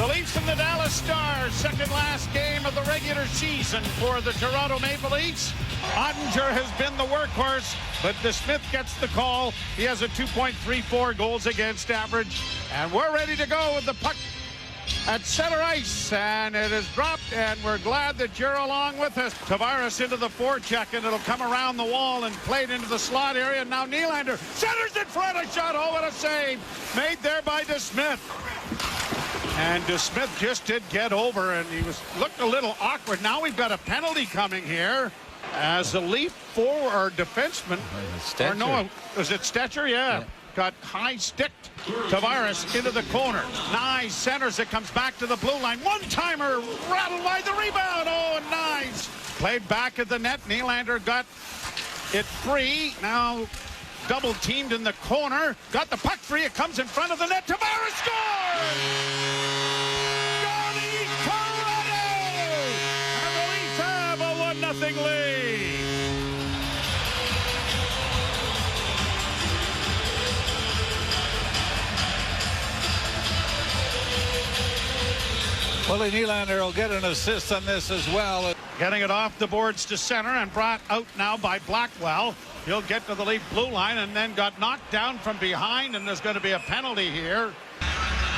The Leafs and the Dallas Stars, second last game of the regular season for the Toronto Maple Leafs. Ottinger has been the workhorse, but DeSmith gets the call. He has a 2.34 goals against average. And we're ready to go with the puck at center ice, and it is dropped, and we're glad that you're along with us. Tavares into the forecheck, and it'll come around the wall and played into the slot area. Now Nylander centers in front, a shot. Oh, what a save made there by DeSmith. And DeSmith just did get over, and he looked a little awkward. Now we've got a penalty coming here as a Leaf forward defenseman. Or no, was it Stetcher? Yeah. Got high sticked. Tavares into the corner. Nice centers it, comes back to the blue line. One-timer rattled by the rebound. Oh, and nice. Played back at the net. Nylander got it free. Now double teamed in the corner. Got the puck free. It comes in front of the net. Tavares scores! Johnny Toronto! And the Leafs have a 1-0 lead. Willie Nylander will get an assist on this as well. Getting it off the boards to center and brought out now by Blackwell. He'll get to the Leaf blue line and then got knocked down from behind, and there's going to be a penalty here.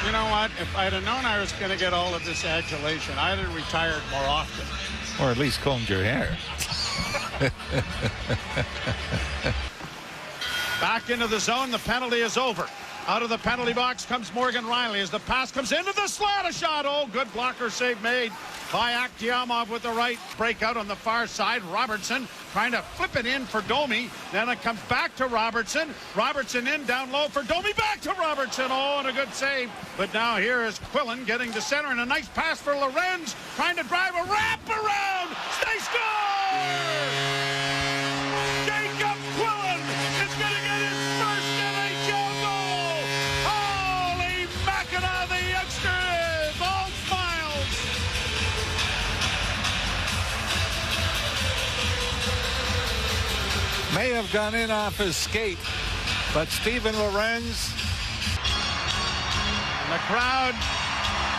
You know what? If I'd have known I was going to get all of this adulation, I'd have retired more often. Or at least combed your hair. Back into the zone. The penalty is over. Out of the penalty box comes Morgan Rielly as the pass comes into the slot. A shot. Oh, good blocker save made by Akhtiamov with the right. Breakout on the far side. Robertson trying to flip it in for Domi. Then it comes back to Robertson. Robertson in down low for Domi. Back to Robertson. Oh, and a good save. But now here is Quillen getting to center, and a nice pass for Lorenz. Trying to drive a wrap around. They score! Jacob Quillen is going to get his first NHL goal. Holy Mackinac, the youngster is all smiles. May have gone in off his skate, but Steven Lorenz. And the crowd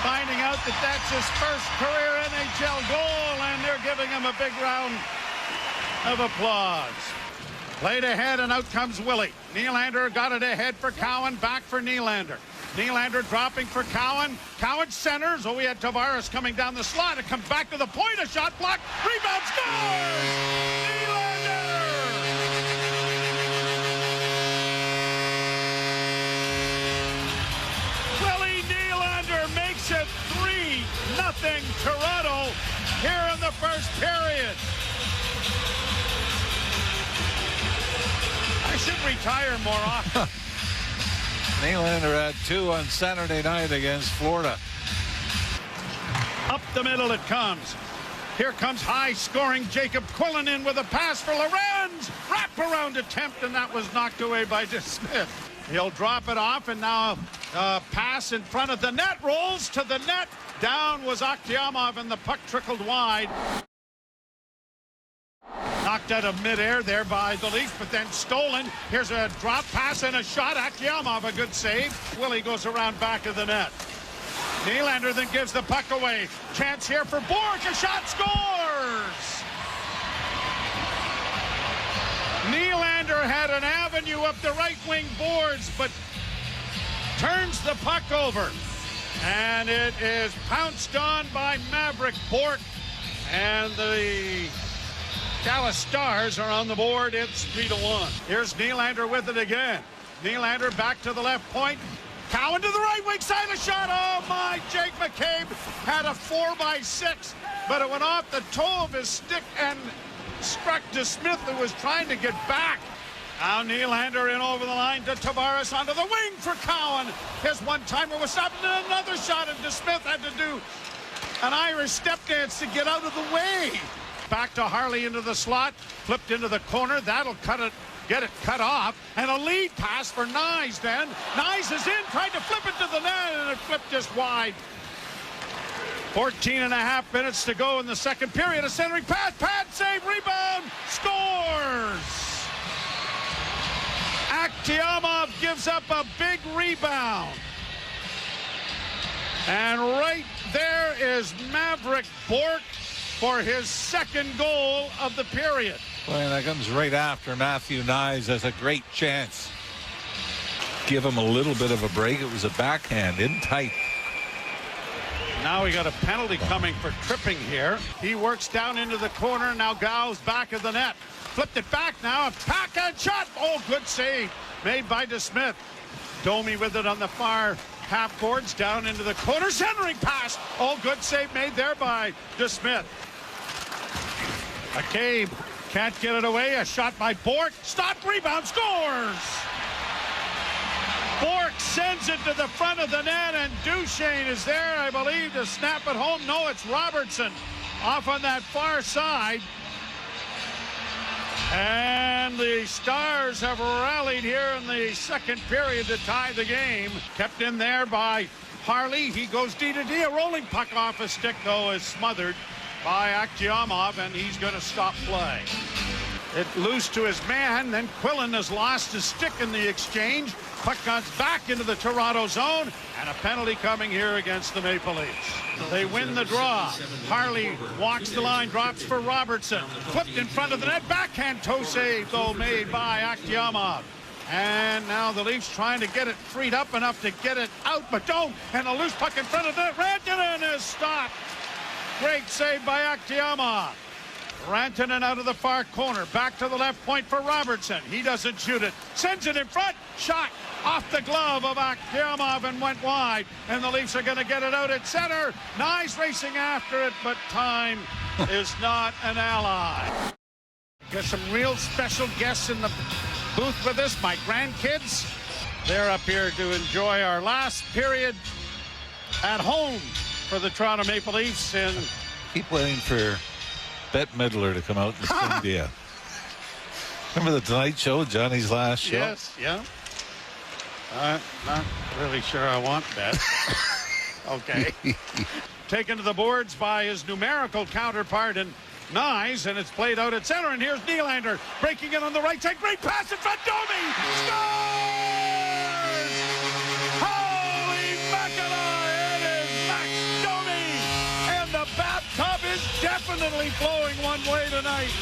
finding out that that's his first career NHL goal, and they're giving him a big round of applause. Played ahead, and out comes Willie. Nylander got it ahead for Cowan, back for Nylander. Nylander dropping for Cowan. Cowan centers. Oh, we had Tavares coming down the slot. It comes back to the point. A shot blocked. Rebound, scores! Nylander! Willie Nylander makes it 3-0 Toronto here in the first period. I should retire more often. Nylander had 2 on Saturday night against Florida. Up the middle it comes. Here comes high-scoring Jacob Quillen in with a pass for Lorenz. Wrap-around attempt, and that was knocked away by DeSmith. He'll drop it off, and now pass in front of the net. Rolls to the net. Down was Akhtiamov, and the puck trickled wide. Knocked out of midair there by the Leafs, but then stolen. Here's a drop pass and a shot. Akhtiamov, a good save. Willie goes around back of the net. Nylander then gives the puck away. Chance here for Bork. A shot, scores! Nylander had an avenue up the right wing boards, but turns the puck over. And it is pounced on by Maverick Bork. And the Dallas Stars are on the board. It's 3-1. Here's Nylander with it again. Nylander back to the left point. Cowan to the right wing side, a shot. Oh my, Jake McCabe had a 4x6, but it went off the toe of his stick and struck DeSmith, who was trying to get back. Now Nylander in over the line to Tavares onto the wing for Cowan. His one-timer was stopped, and another shot, and DeSmith had to do an Irish step dance to get out of the way. Back to Harley into the slot, flipped into the corner. That'll cut it, get it cut off. And a lead pass for Nyes then. Nyes is in, tried to flip it to the net, and it flipped just wide. 14.5 minutes to go in the second period. A centering pass, pad save, rebound, scores! Akhtiamov gives up a big rebound. And right there is Maverick Bourque for his second goal of the period. Well, that comes right after Matthew Nyes has a great chance. Give him a little bit of a break. It was a backhand in tight. Now we got a penalty coming for tripping here. He works down into the corner. Now Gau's back of the net. Flipped it back now. A backhand shot. Oh, good save made by DeSmith. Domi with it on the far half boards down into the corner. Centering pass. Oh, good save made there by DeSmith. McCabe can't get it away. A shot by Bourque. Stop, rebound, scores! Bourque sends it to the front of the net, and Duchesne is there, I believe, to snap it home. No, it's Robertson off on that far side. And the Stars have rallied here in the second period to tie the game. Kept in there by Harley. He goes D to D. A rolling puck off a stick, though, is smothered by Akhtiamov, and he's going to stop play. It loose to his man, then Quillen has lost his stick in the exchange. Puck comes back into the Toronto zone, and a penalty coming here against the Maple Leafs. They win the draw. Harley walks the line, drops for Robertson. Flipped in front of the net, backhand toe save, though, made by Akhtiamov. And now the Leafs trying to get it freed up enough to get it out, but don't. And a loose puck in front of the net. Rantanen is stopped. Great save by Akhtiamov. Rantanen out of the far corner. Back to the left point for Robertson. He doesn't shoot it. Sends it in front. Shot off the glove of Akhtiamov and went wide. And the Leafs are going to get it out at center. Nyes racing after it, but time is not an ally. Got some real special guests in the booth with us. My grandkids. They're up here to enjoy our last period at home for the Toronto Maple Leafs. And Keep waiting for Bette Midler to come out and sing to you. Remember the Tonight Show, Johnny's last show? Yes, yeah. Not really sure I want that. Okay. Taken to the boards by his numerical counterpart in Nyes, and it's played out at center. And here's Nylander breaking it on the right side. Great pass in front. Domi scores! Holy mackerel! It is Max Domi, and the bathtub is definitely flowing one way tonight.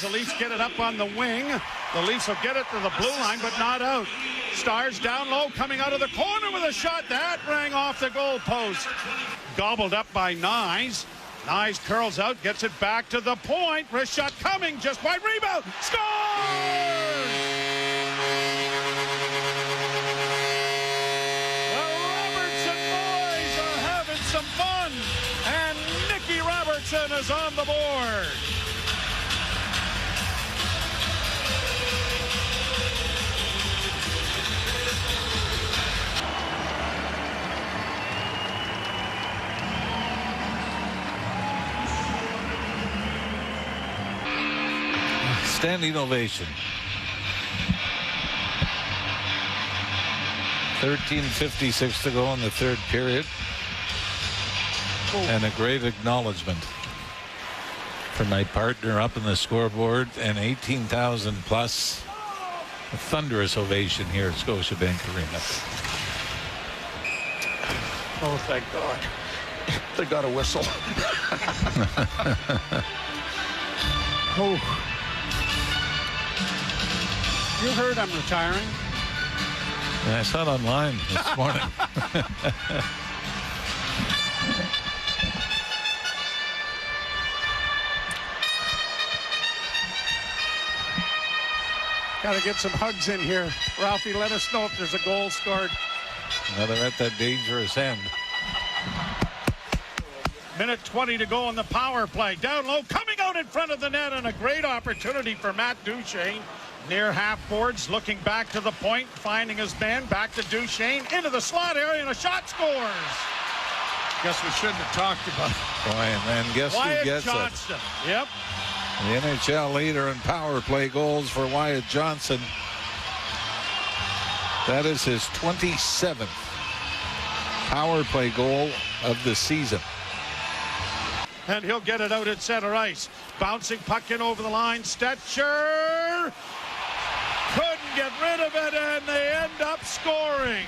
The Leafs get it up on the wing. The Leafs will get it to the blue line, but not out. Stars down low, coming out of the corner with a shot. That rang off the goal post. Gobbled up by Nyes. Nyes curls out, gets it back to the point. Wrist shot coming, just wide rebound. Scores! The Robertson boys are having some fun, and Nicky Robertson is on the board. Standing ovation. 13:56 to go in the third period. And a great acknowledgement for my partner up in the scoreboard, and 18,000 plus. A thunderous ovation here at Scotiabank Arena. Oh, thank God. They got a whistle. Oh. You heard I'm retiring. Yeah, I saw it online this morning. Got to get some hugs in here. Ralphie, let us know if there's a goal scored. Now they're at that dangerous end. Minute 20 to go on the power play. Down low, coming out in front of the net, and a great opportunity for Matt Duchesne. Near half boards, looking back to the point, finding his man, back to Duchesne, into the slot area, and a shot scores. Guess we shouldn't have talked about it. Boy, and then guess Wyatt who gets Johnston. Yep. it? The NHL leader in power play goals for Wyatt Johnson. That is his 27th power play goal of the season. And he'll get it out at center ice. Bouncing puck in over the line. Stetcher couldn't get rid of it, scoring.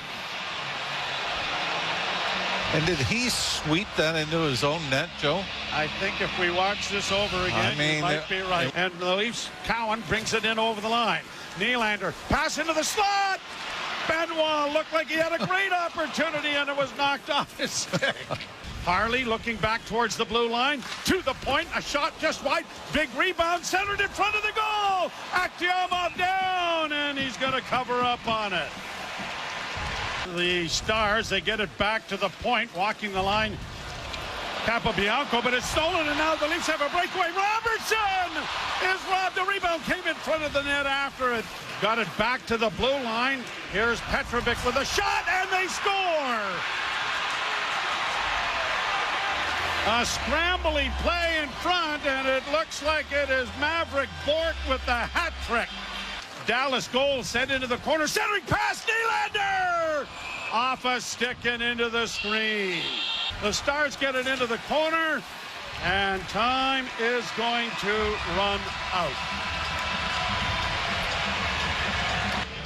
And did he sweep that into his own net, Joe? I think if we watch this over again, you might be right. And the Leafs, Cowan brings it in over the line. Nylander, pass into the slot. Benoit looked like he had a great opportunity, and it was knocked off his stick. Harley looking back towards the blue line. To the point, a shot just wide. Big rebound, centered in front of the goal. Aktiamov down, and he's going to cover up on it. The Stars, they get it back to the point, walking the line. Capobianco, but it's stolen, and now the Leafs have a breakaway. Robertson is robbed. The rebound came in front of the net after it. Got it back to the blue line. Here's Petrovic with a shot, and they score. A scrambling play in front, and it looks like it is Maverick Bourque with the hat trick. Dallas goal sent into the corner, centering pass, Nylander! Off a stick and into the screen. The Stars get it into the corner, and time is going to run out.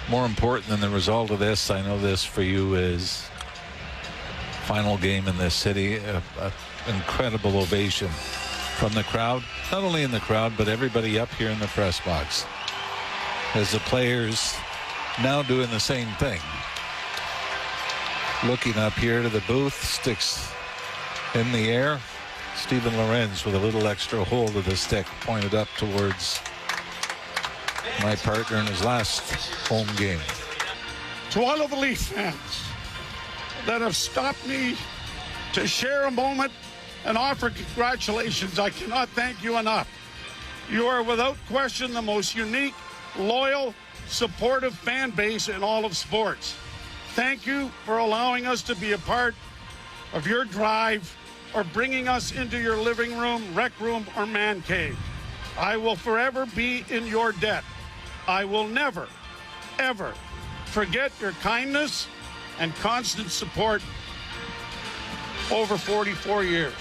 More important than the result of this, I know this for you, is final game in this city. Incredible ovation from the crowd. Not only in the crowd, but everybody up here in the press box. As the players now doing the same thing. Looking up here to the booth, sticks in the air. Steven Lorenz with a little extra hold of the stick pointed up towards my partner in his last home game. To all of the Leaf fans that have stopped me to share a moment and offer congratulations, I cannot thank you enough. You are without question the most unique, loyal, supportive fan base in all of sports. Thank you for allowing us to be a part of your drive or bringing us into your living room, rec room, or man cave. I will forever be in your debt. I will never, ever forget your kindness and constant support over 44 years.